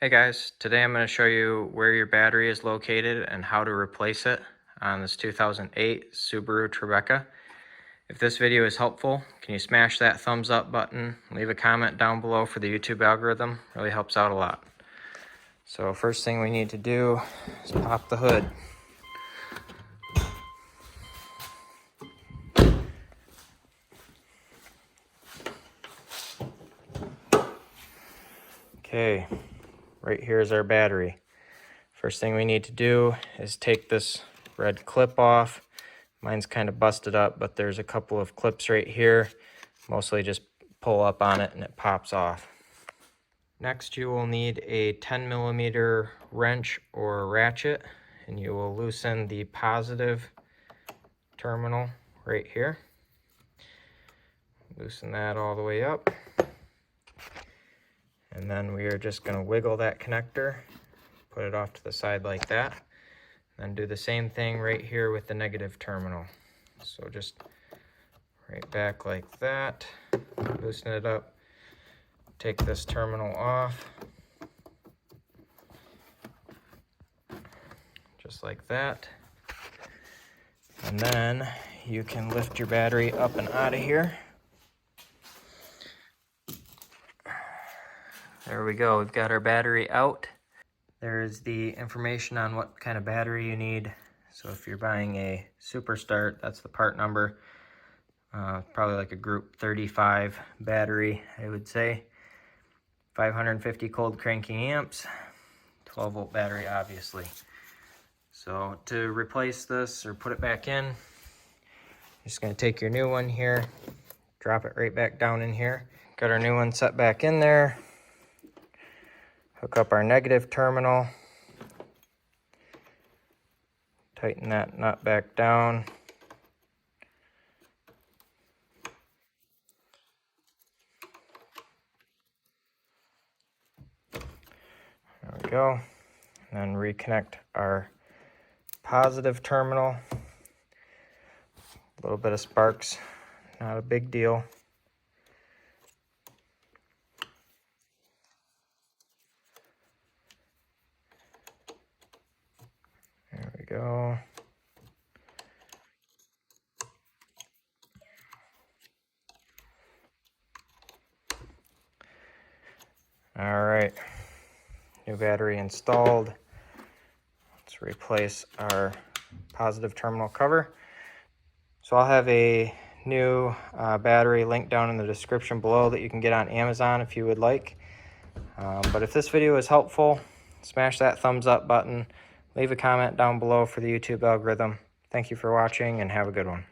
Hey guys, today I'm going to show you where your battery is located and how to replace it on this 2008 Subaru Tribeca. If this video is helpful, can you smash that thumbs up button, leave a comment down below for the YouTube algorithm, really helps out a lot. So first thing we need to do is pop the hood. Okay, right here is our battery. First thing we need to do is take this red clip off. Mine's kind of busted up, but there's a couple of clips right here. Mostly just pull up on it and it pops off. Next, you will need a 10mm wrench or ratchet, and you will loosen the positive terminal right here. Loosen that all the way up. And then we are just going to wiggle that connector, put it off to the side like that. Then do the same thing right here with the negative terminal. So just right back like that, loosen it up, take this terminal off, just like that. And then you can lift your battery up and out of here. There we go, we've got our battery out. There's the information on what kind of battery you need. So if you're buying a Super Start, that's the part number. Probably like a group 35 battery, I would say. 550 cold cranking amps, 12-volt battery, obviously. So to replace this or put it back in, you're just going to take your new one here, drop it right back down in here. Got our new one set back in there. Hook up our negative terminal. Tighten that nut back down. There we go. And then reconnect our positive terminal. A little bit of sparks, not a big deal. There we go. All right, new battery installed. Let's replace our positive terminal cover. So I'll have a new battery linked down in the description below that you can get on Amazon if you would like. But if this video is helpful, smash that thumbs up button. Leave a comment down below for the YouTube algorithm. Thank you for watching and have a good one.